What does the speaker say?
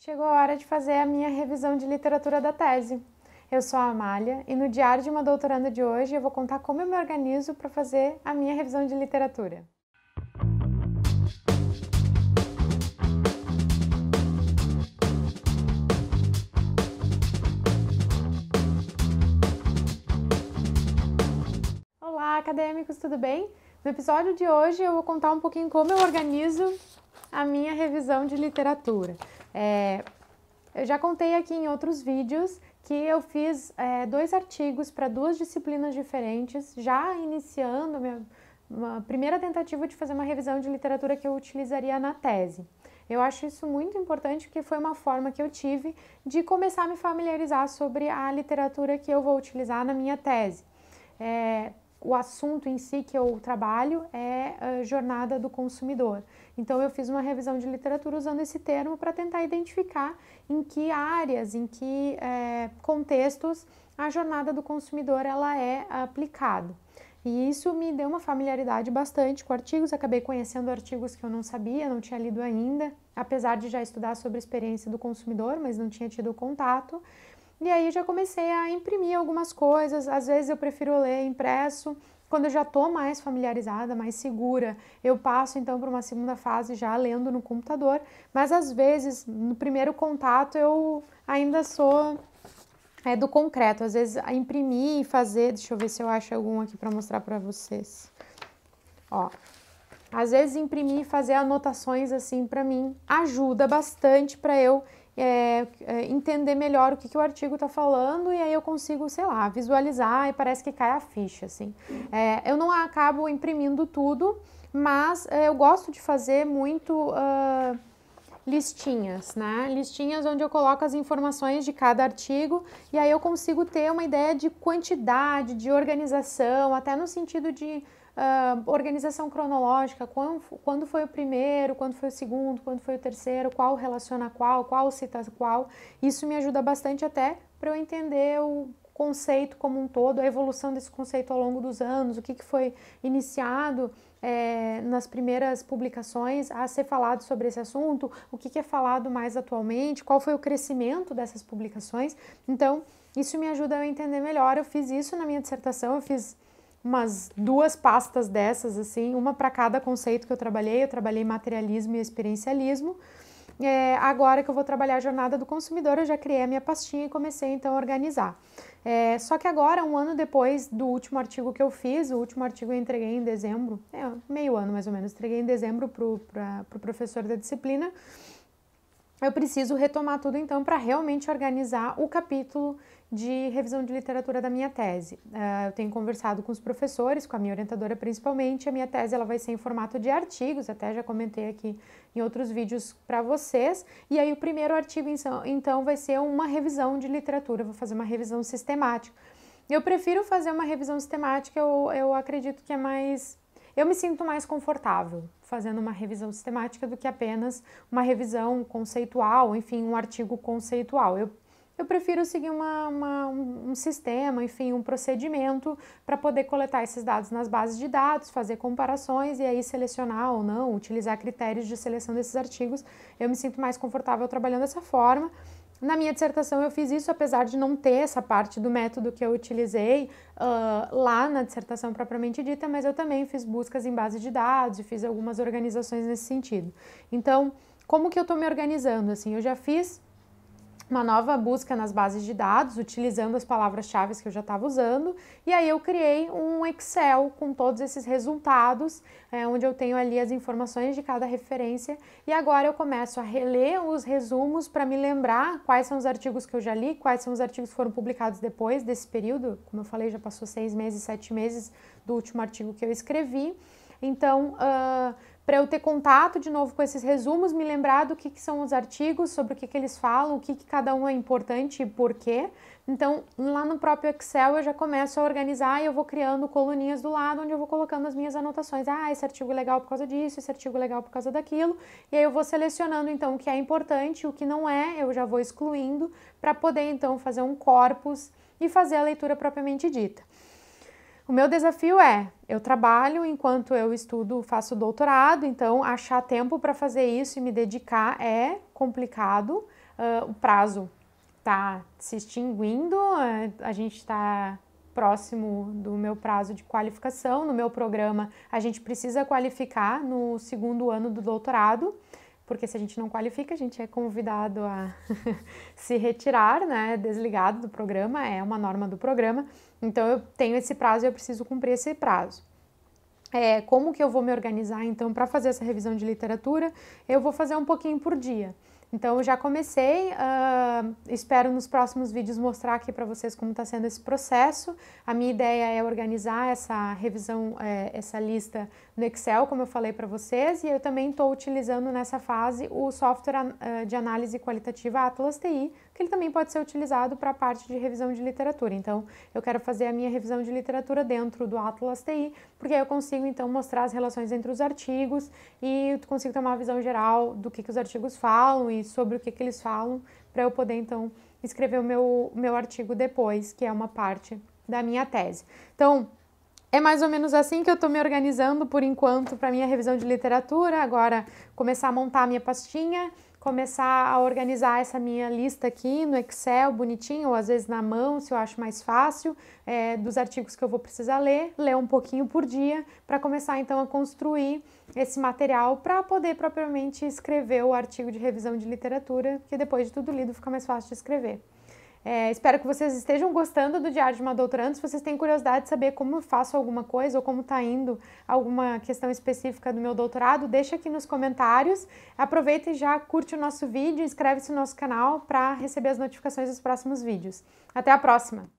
Chegou a hora de fazer a minha revisão de literatura da tese. Eu sou a Amália e no Diário de uma Doutoranda de hoje eu vou contar como eu me organizo para fazer a minha revisão de literatura. Olá, acadêmicos, tudo bem? No episódio de hoje eu vou contar um pouquinho como eu organizo a minha revisão de literatura. Eu já contei aqui em outros vídeos que eu fiz 2 artigos para 2 disciplinas diferentes, já iniciando uma primeira tentativa de fazer uma revisão de literatura que eu utilizaria na tese. Eu acho isso muito importante porque foi uma forma que eu tive de começar a me familiarizar sobre a literatura que eu vou utilizar na minha tese. O assunto em si que eu trabalho é a jornada do consumidor. Então eu fiz uma revisão de literatura usando esse termo para tentar identificar em que áreas, em que contextos a jornada do consumidor ela é aplicada. E isso me deu uma familiaridade bastante com artigos, acabei conhecendo artigos que eu não sabia, não tinha lido ainda, apesar de já estudar sobre a experiência do consumidor, mas não tinha tido contato. E aí já comecei a imprimir algumas coisas, às vezes eu prefiro ler impresso, quando eu já estou mais familiarizada, mais segura, eu passo então para uma segunda fase já lendo no computador, mas às vezes no primeiro contato eu ainda sou do concreto, às vezes a imprimir e fazer, deixa eu ver se eu acho algum aqui para mostrar para vocês. Ó, às vezes imprimir e fazer anotações assim para mim ajuda bastante para eu entender melhor o que o artigo está falando e aí eu consigo, sei lá, visualizar e parece que cai a ficha, assim. Eu não acabo imprimindo tudo, mas eu gosto de fazer muito listinhas, né? Listinhas onde eu coloco as informações de cada artigo e aí eu consigo ter uma ideia de quantidade, de organização, até no sentido de organização cronológica, quando foi o primeiro, quando foi o segundo, quando foi o terceiro, qual relaciona qual cita qual. Isso me ajuda bastante até para eu entender o conceito como um todo, a evolução desse conceito ao longo dos anos, o que foi iniciado nas primeiras publicações a ser falado sobre esse assunto, o que é falado mais atualmente, qual foi o crescimento dessas publicações. Então, isso me ajuda a entender melhor. Eu fiz isso na minha dissertação, eu fiz umas 2 pastas dessas, assim, uma para cada conceito que eu trabalhei materialismo e experiencialismo. Agora que eu vou trabalhar a jornada do consumidor, eu já criei a minha pastinha e comecei então a organizar. Só que agora, um ano depois do último artigo que eu fiz, o último artigo eu entreguei em dezembro, meio ano mais ou menos, entreguei em dezembro para o professor da disciplina, eu preciso retomar tudo então para realmente organizar o capítulo de revisão de literatura da minha tese. Eu tenho conversado com os professores, com a minha orientadora principalmente, a minha tese ela vai ser em formato de artigos, até já comentei aqui em outros vídeos para vocês, e aí o primeiro artigo então vai ser uma revisão de literatura, vou fazer uma revisão sistemática. Eu prefiro fazer uma revisão sistemática, eu acredito que é mais... Eu me sinto mais confortável fazendo uma revisão sistemática do que apenas uma revisão conceitual, enfim, um artigo conceitual. Eu prefiro seguir um sistema, enfim, um procedimento para poder coletar esses dados nas bases de dados, fazer comparações e aí selecionar ou não, utilizar critérios de seleção desses artigos. Eu me sinto mais confortável trabalhando dessa forma. Na minha dissertação eu fiz isso, apesar de não ter essa parte do método que eu utilizei lá na dissertação propriamente dita, mas eu também fiz buscas em base de dados e fiz algumas organizações nesse sentido. Então, como que eu estou me organizando? Assim, eu já fiz uma nova busca nas bases de dados, utilizando as palavras-chave que eu já estava usando, e aí eu criei um Excel com todos esses resultados, onde eu tenho ali as informações de cada referência, e agora eu começo a reler os resumos para me lembrar quais são os artigos que eu já li, quais são os artigos que foram publicados depois desse período, como eu falei, já passou 6 meses, 7 meses do último artigo que eu escrevi, então... para eu ter contato de novo com esses resumos, me lembrar do que são os artigos, sobre o que eles falam, o que cada um é importante e por quê. Então, lá no próprio Excel eu já começo a organizar e eu vou criando coluninhas do lado, onde eu vou colocando as minhas anotações. Esse artigo é legal por causa disso, esse artigo é legal por causa daquilo. E aí eu vou selecionando, então, o que é importante, o que não é, eu já vou excluindo, para poder, então, fazer um corpus e fazer a leitura propriamente dita. O meu desafio eu trabalho enquanto eu estudo, faço doutorado, então achar tempo para fazer isso e me dedicar é complicado, o prazo está se extinguindo, a gente está próximo do meu prazo de qualificação. No meu programa, a gente precisa qualificar no segundo ano do doutorado, porque se a gente não qualifica, a gente é convidado a se retirar, né, desligado do programa, é uma norma do programa. Então, eu tenho esse prazo e eu preciso cumprir esse prazo. Como que eu vou me organizar, então, para fazer essa revisão de literatura? Eu vou fazer um pouquinho por dia. Então, eu já comecei, espero nos próximos vídeos mostrar aqui para vocês como está sendo esse processo. A minha ideia é organizar essa revisão, essa lista no Excel, como eu falei para vocês, e eu também estou utilizando nessa fase o software de análise qualitativa Atlas TI, que ele também pode ser utilizado para a parte de revisão de literatura. Então, eu quero fazer a minha revisão de literatura dentro do Atlas TI, porque aí eu consigo, então, mostrar as relações entre os artigos e consigo ter uma visão geral do que os artigos falam e sobre o que eles falam, para eu poder, então, escrever o meu artigo depois, que é uma parte da minha tese. Então, é mais ou menos assim que eu estou me organizando por enquanto para a minha revisão de literatura. Agora, começar a montar a minha pastinha, começar a organizar essa minha lista aqui no Excel, bonitinho, ou às vezes na mão, se eu acho mais fácil, dos artigos que eu vou precisar ler um pouquinho por dia, para começar então a construir esse material para poder propriamente escrever o artigo de revisão de literatura, que depois de tudo lido fica mais fácil de escrever. Espero que vocês estejam gostando do Diário de uma Doutoranda. Se vocês têm curiosidade de saber como eu faço alguma coisa ou como está indo alguma questão específica do meu doutorado, deixa aqui nos comentários. Aproveita e já curte o nosso vídeo, inscreve-se no nosso canal para receber as notificações dos próximos vídeos. Até a próxima!